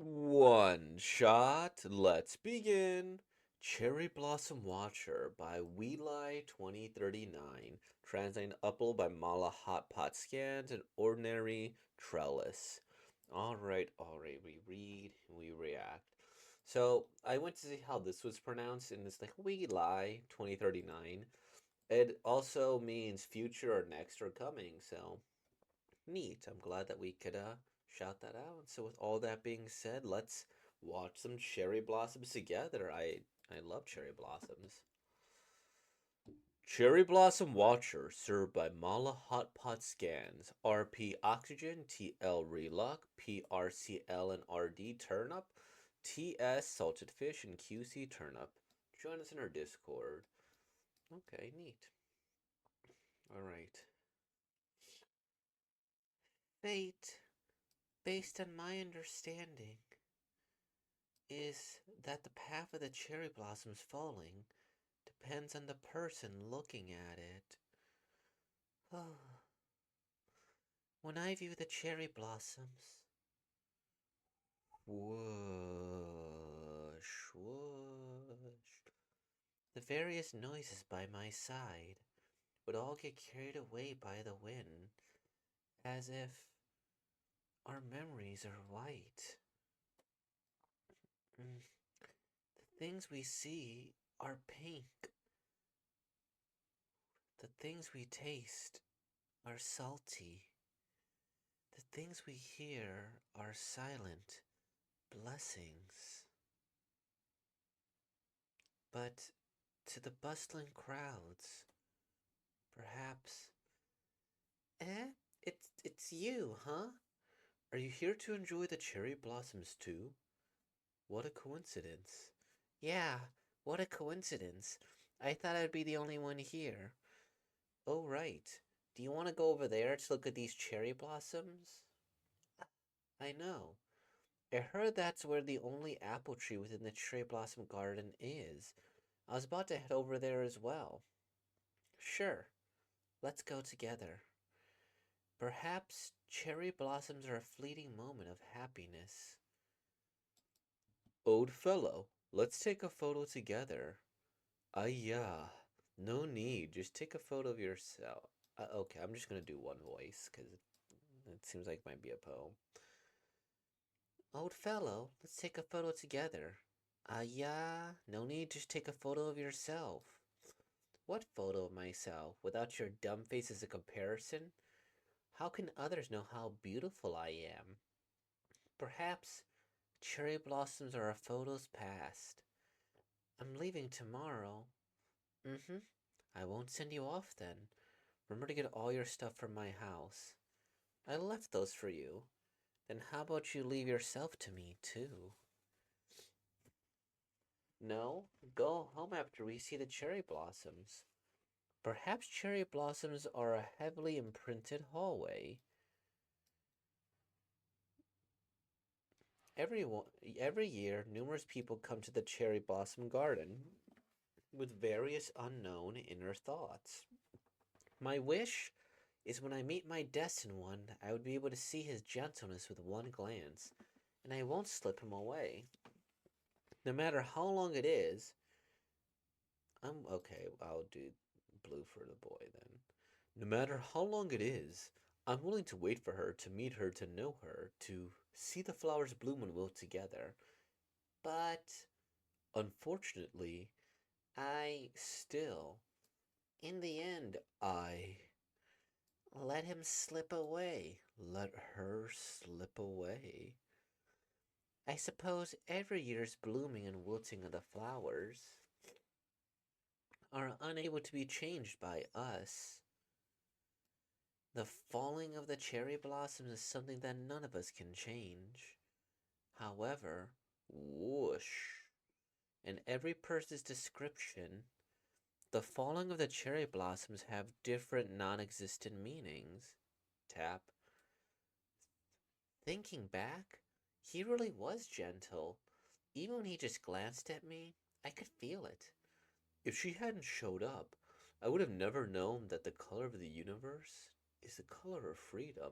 One shot, let's begin. Cherry Blossom Watcher by Wheeli 2039, translating Upple by Mala Hot Pot Scans and Ordinary Trellis. Alright, we read, we react. So, I went to see how this was pronounced, and it's like Wheeli 2039. It also means future or next or coming, so neat. I'm glad that we could shout that out. So with all that being said, let's watch some cherry blossoms together. I love cherry blossoms. Cherry Blossom Watcher, served by Mala Hot Pot Scans, RP Oxygen, TL Reluck, PRCL and RD Turnip, TS Salted Fish, and QC Turnip. Join us in our Discord. Okay, neat. Alright. Fate, based on my understanding, is that the path of the cherry blossoms falling depends on the person looking at it. When I view the cherry blossoms, whoosh, whoosh, the various noises by my side would all get carried away by the wind, as if our memories are white. Mm, the things we see are pink. The things we taste are salty. The things we hear are silent blessings. But to the bustling crowds, perhaps, eh? It's you, huh? Are you here to enjoy the cherry blossoms too? What a coincidence. Yeah, what a coincidence. I thought I'd be the only one here. Oh, right. Do you want to go over there to look at these cherry blossoms? I know. I heard that's where the only apple tree within the cherry blossom garden is. I was about to head over there as well. Sure, let's go together. Perhaps cherry blossoms are a fleeting moment of happiness. Old fellow, let's take a photo together. Yeah, no need. Just take a photo of yourself. Okay, I'm just gonna do one voice because it seems like it might be a poem. Old fellow, let's take a photo together. Yeah, no need. Just take a photo of yourself. What photo of myself? Without your dumb face as a comparison? How can others know how beautiful I am? Perhaps cherry blossoms are a photo's past. I'm leaving tomorrow. Mm-hmm. I won't send you off then. Remember to get all your stuff from my house. I left those for you. Then how about you leave yourself to me, too? No, go home after we see the cherry blossoms. Perhaps cherry blossoms are a heavily imprinted hallway. Everyone, every year, numerous people come to the cherry blossom garden with various unknown inner thoughts. My wish is when I meet my destined one, I would be able to see his gentleness with one glance, and I won't slip him away. No matter how long it is, I'm okay, I'll do blue for the boy then. No matter how long it is, I'm willing to wait for her, to meet her, to know her, to see the flowers bloom and wilt together. But unfortunately, I still, in the end, I let him slip away. Let her slip away. I suppose every year's blooming and wilting of the flowers are unable to be changed by us. The falling of the cherry blossoms is something that none of us can change. However, whoosh, in every person's description, the falling of the cherry blossoms have different non-existent meanings. Tap. Thinking back, he really was gentle. Even when he just glanced at me, I could feel it. If she hadn't showed up, I would have never known that the color of the universe is the color of freedom.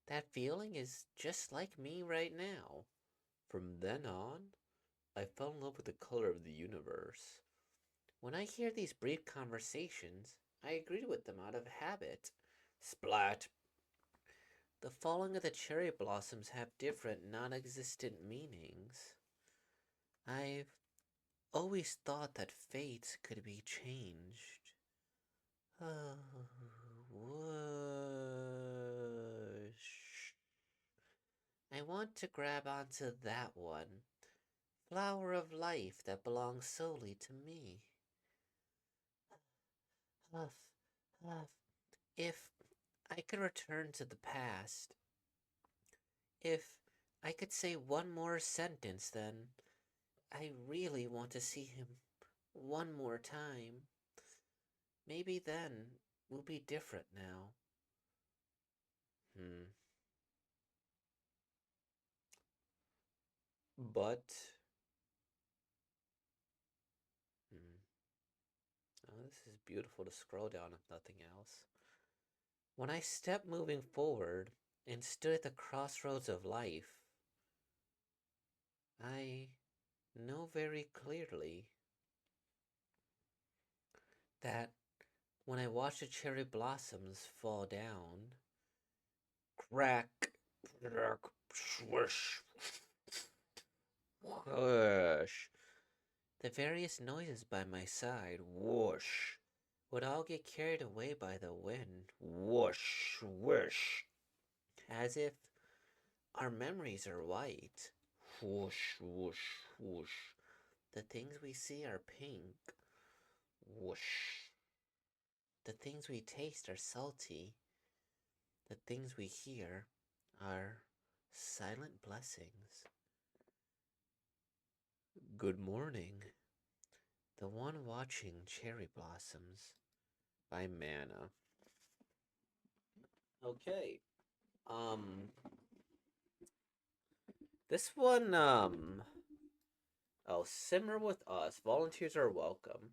That feeling is just like me right now. From then on, I fell in love with the color of the universe. When I hear these brief conversations, I agree with them out of habit. Splat! The falling of the cherry blossoms have different, non existent meanings. I've always thought that fates could be changed. Oh, whoosh. I want to grab onto that one. Flower of life that belongs solely to me. Huff, huff. If I could return to the past, if I could say one more sentence, then I really want to see him one more time. Maybe then we'll be different now. Hmm. But, hmm. Oh, this is beautiful to scroll down if nothing else. When I stepped moving forward and stood at the crossroads of life, I know very clearly that when I watched the cherry blossoms fall down, crack, crack, swish, whoosh, the various noises by my side, whoosh, would all get carried away by the wind, whoosh, whoosh, as if our memories are white, whoosh, whoosh, whoosh. The things we see are pink, whoosh. The things we taste are salty. The things we hear are silent blessings. Good morning. The one watching cherry blossoms by Mana. Okay. Um this one oh, simmer with us. Volunteers are welcome.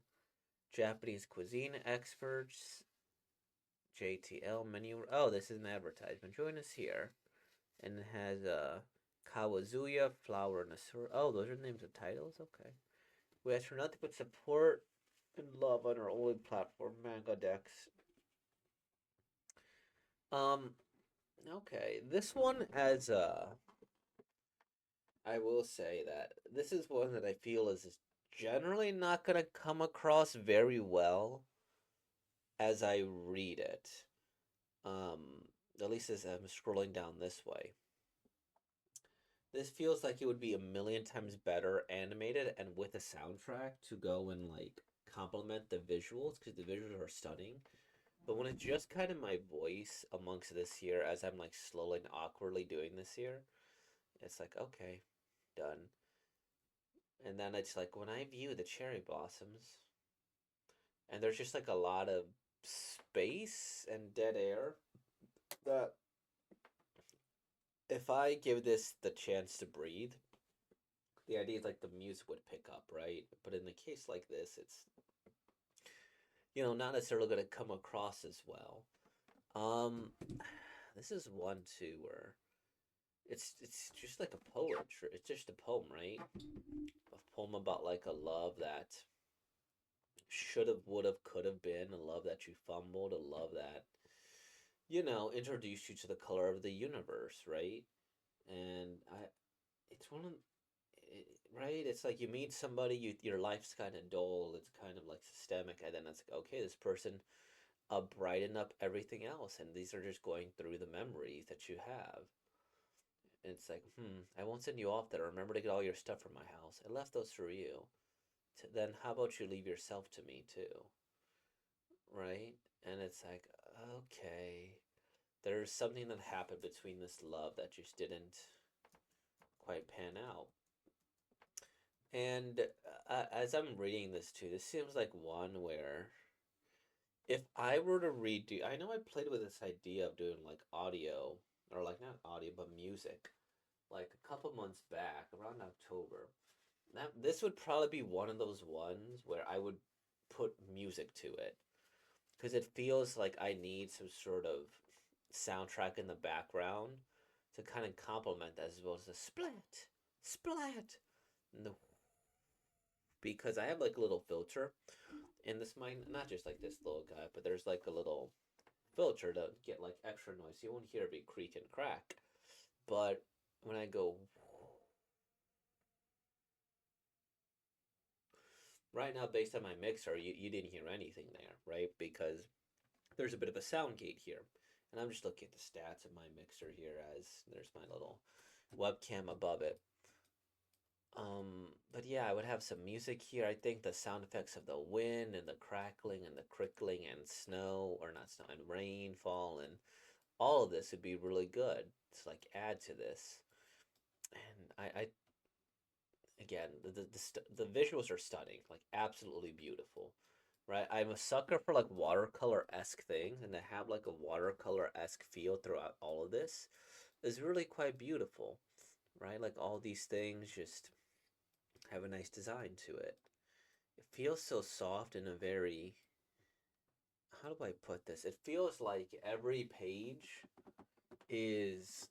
Japanese cuisine experts, JTL menu. Oh, this is an advertisement. Join us here. And it has Kawazuya, Flower, and Asura. Oh, those are names of titles? Okay. We ask for nothing but support and love on our only platform, Manga Dex. Um, okay. This one has I will say that this is one that I feel is generally not gonna come across very well as I read it. At least as I'm scrolling down this way. This feels like it would be a million times better animated and with a soundtrack to go and like complement the visuals because the visuals are stunning. But when it's just kind of my voice amongst this here as I'm like slowly and awkwardly doing this here, it's like, okay, done. And then it's like when I view the cherry blossoms, and there's just like a lot of space and dead air that if I give this the chance to breathe, the idea is like the music would pick up, right? But in a case like this, it's not necessarily going to come across as well. Um, this is one too where it's just like a poetry. It's just a poem, right? A poem about like a love that should have, would have, could have been, a love that you fumbled, a love that introduced you to the color of the universe, right? And it's one of right? It's like you meet somebody, your life's kind of dull, it's kind of like systemic, and then it's like, okay, this person brighten up everything else, and these are just going through the memories that you have. And it's like, I won't send you off there. Remember to get all your stuff from my house. I left those for you. Then how about you leave yourself to me too, right? And it's like, okay, there's something that happened between this love that just didn't quite pan out. And as I'm reading this too, this seems like one where if I were to redo, I know I played with this idea of doing like audio, or like not audio, but music, like a couple months back around October. This would probably be one of those ones where I would put music to it because it feels like I need some sort of soundtrack in the background to kind of complement as well as a split. Splat! No, because I have like a little filter in this mic, not just like this little guy, but there's like a little filter to get like extra noise. You won't hear it creak and crack. But when I go right now, based on my mixer, you didn't hear anything there, right? Because there's a bit of a sound gate here. And I'm just looking at the stats of my mixer here as there's my little webcam above it. But yeah, I would have some music here. I think the sound effects of the wind and the crackling and the crickling and snow, or not snow, and rainfall and all of this would be really good to like add to this. And I again, the visuals are stunning, like absolutely beautiful, right? I'm a sucker for like watercolor esque things, and to have like a watercolor esque feel throughout all of this is really quite beautiful, right? Like all these things just have a nice design to it. It feels so soft and a very, how do I put this? It feels like every page is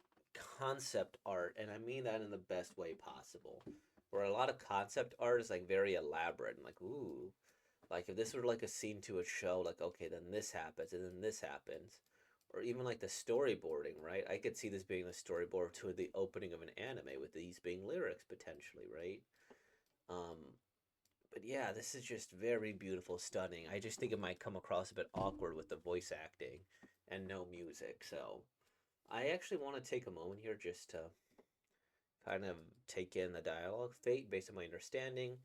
concept art, and I mean that in the best way possible. Where a lot of concept art is like very elaborate and like, ooh, like if this were like a scene to a show, like okay, then this happens and then this happens, or even like the storyboarding, right? I could see this being the storyboard to the opening of an anime with these being lyrics potentially, right? Um, but yeah, this is just very beautiful, stunning. I just think it might come across a bit awkward with the voice acting and no music. So I actually want to take a moment here just to kind of take in the dialogue. Fate, based on my understanding,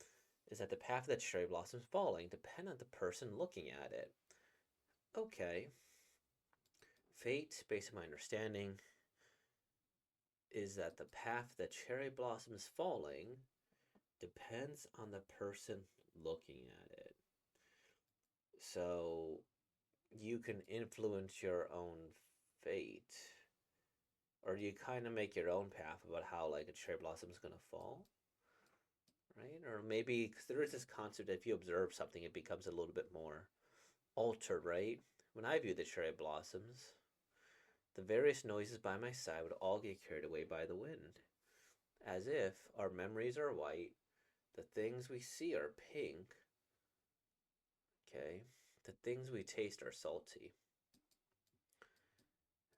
is that the path that cherry blossoms falling depend on the person looking at it. Okay. Fate, based on my understanding, is that the path that cherry blossoms falling depends on the person looking at it. So you can influence your own fate. Or do you kind of make your own path about how like a cherry blossom is gonna fall, right? Or maybe because there is this concept that if you observe something, it becomes a little bit more altered, right? When I view the cherry blossoms, the various noises by my side would all get carried away by the wind, as if our memories are white, the things we see are pink, okay? The things we taste are salty,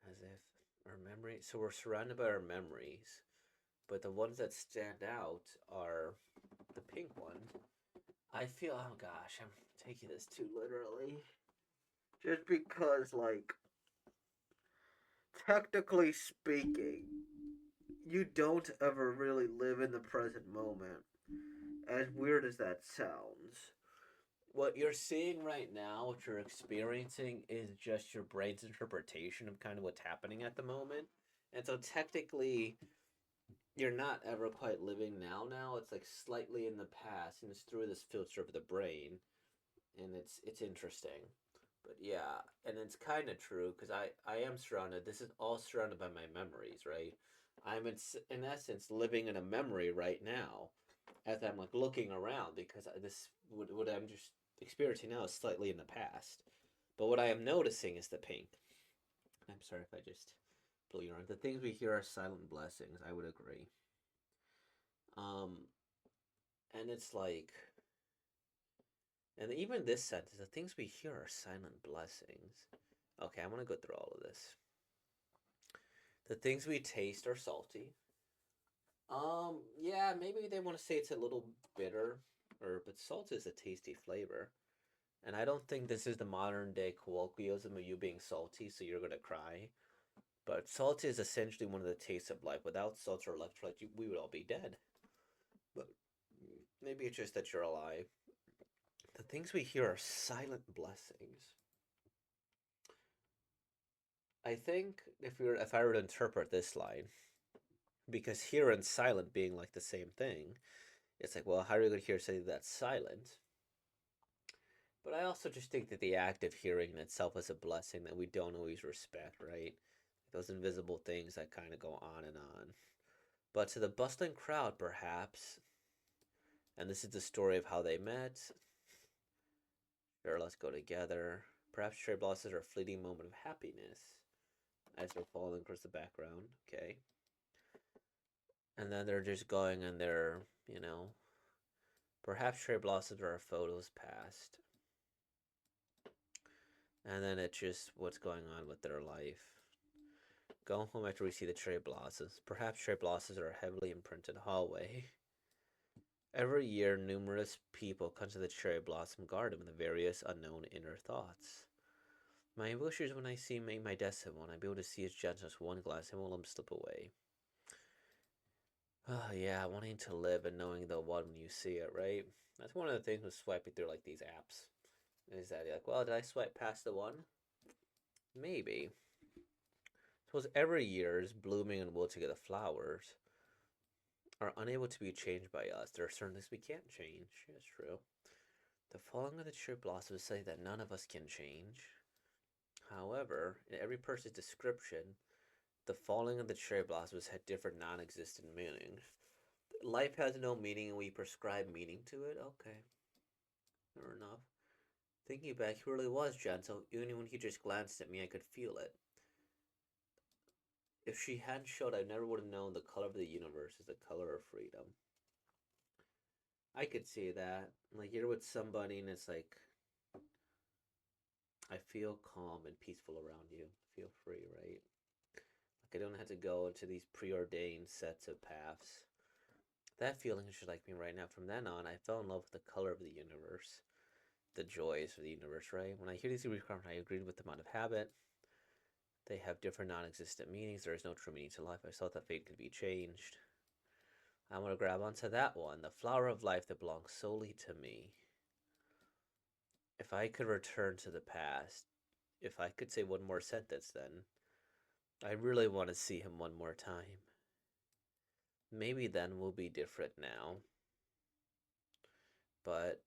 as if our memory. So we're surrounded by our memories, but the ones that stand out are the pink one. I feel, oh gosh, I'm taking this too literally. Just because, like, technically speaking, you don't ever really live in the present moment, as weird as that sounds. What you're seeing right now, what you're experiencing, is just your brain's interpretation of kind of what's happening at the moment. And so technically, you're not ever quite living now. It's like slightly in the past, and it's through this filter of the brain, and it's interesting. But yeah, and it's kind of true because I am surrounded. This is all surrounded by my memories, right? I'm in essence living in a memory right now, as I'm like looking around because this what I'm just experiencing now is slightly in the past. But what I am noticing is the pink. I'm sorry if I just blew your arm. The things we hear are silent blessings. I would agree. Um, and it's like, and even this sentence, the things we hear are silent blessings. Okay, I'm gonna go through all of this. The things we taste are salty. Yeah, maybe they want to say it's a little bitter, or but salt is a tasty flavor. And I don't think this is the modern day colloquialism of you being salty, so you're gonna cry. But salt is essentially one of the tastes of life. Without salt or electrolytes, we would all be dead. But maybe it's just that you're alive. The things we hear are silent blessings. I think if I were to interpret this line, because hear and silent being like the same thing, it's like, well, how are you going to hear something that's silent? But I also just think that the act of hearing in itself is a blessing that we don't always respect, right? Those invisible things that kind of go on and on. But to the bustling crowd, perhaps, and this is the story of how they met. Sure, let's go together. Perhaps cherry blossoms are a fleeting moment of happiness as they're falling across the background. Okay. And then they're just going and they're, you know, perhaps cherry blossoms are photos past. And then it's just what's going on with their life. Go home after we see the cherry blossoms. Perhaps cherry blossoms are a heavily imprinted hallway. Every year, numerous people come to the cherry blossom garden with various unknown inner thoughts. My wish is when I see my destined one, I'd be able to see as gentle as one glass and will let him slip away. Oh, yeah, wanting to live and knowing the one when you see it, right? That's one of the things with swiping through like these apps. Is that you're like, well, did I swipe past the one? Maybe. Suppose every year is blooming and wilting of the flowers are unable to be changed by us. There are certain things we can't change. That's true. The falling of the cherry blossoms say that none of us can change. However, in every person's description, the falling of the cherry blossoms had different non existent meanings. Life has no meaning and we prescribe meaning to it? Okay. Fair enough. Thinking back, he really was gentle. Even when he just glanced at me, I could feel it. If she hadn't showed, I never would have known the color of the universe is the color of freedom. I could see that. Like, you're with somebody and it's like, I feel calm and peaceful around you. I feel free, right? Like, I don't have to go into these preordained sets of paths. That feeling is just like me right now. From then on, I fell in love with the color of the universe, the joys of the universe, right? When I hear these requirements, I agreed with them out of habit. They have different non existent meanings. There is no true meaning to life. I thought that fate could be changed. I want to grab onto that one, the flower of life that belongs solely to me. If I could return to the past, if I could say one more sentence, then I really want to see him one more time. Maybe then we'll be different now. But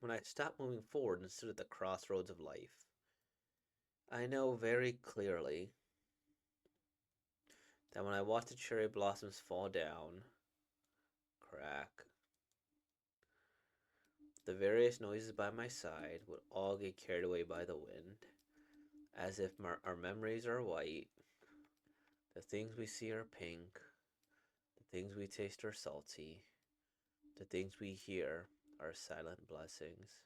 when I stopped moving forward and stood at the crossroads of life, I know very clearly that when I watched the cherry blossoms fall down, crack, the various noises by my side would all get carried away by the wind, as if our memories are white, the things we see are pink, the things we taste are salty, the things we hear are silent blessings.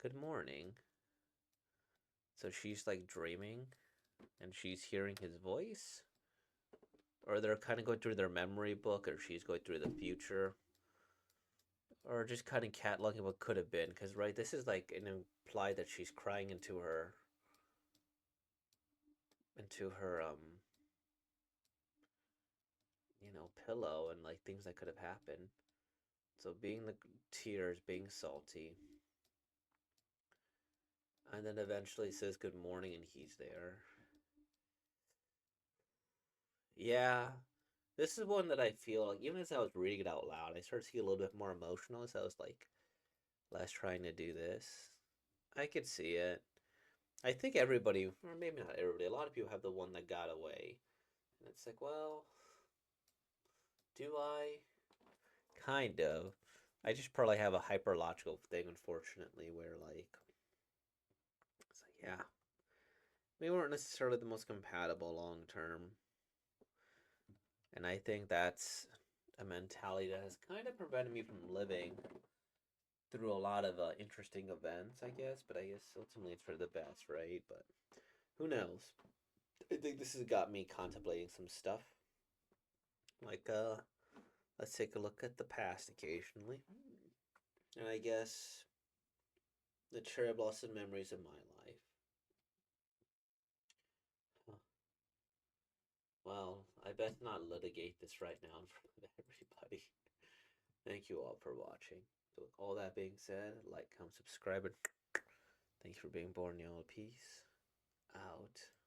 Good morning. So she's like dreaming and she's hearing his voice? Or they're kind of going through their memory book, or she's going through the future, or just kind of cataloging what could have been. Because, right, this is like an implied that she's crying into her, pillow and like things that could have happened. So being the tears, being salty, and then eventually says good morning and he's there. Yeah, this is one that I feel like even as I was reading it out loud, I started to get a little bit more emotional as I was like less trying to do this. I could see it. I think everybody, or maybe not everybody, a lot of people have the one that got away. And it's like, well, do I? Kind of. I just probably have a hyperlogical thing, unfortunately, where like, it's like, yeah, we weren't necessarily the most compatible long term. And I think that's a mentality that has kind of prevented me from living through a lot of interesting events, I guess. But I guess ultimately it's for the best, right? But who knows? I think this has got me contemplating some stuff. Like, let's take a look at the past occasionally. And I guess the cherry blossom memories of my life. Huh. Well, I best not litigate this right now in front of everybody. Thank you all for watching. So with all that being said, like, comment, subscribe, and thanks for being born, y'all. Peace out.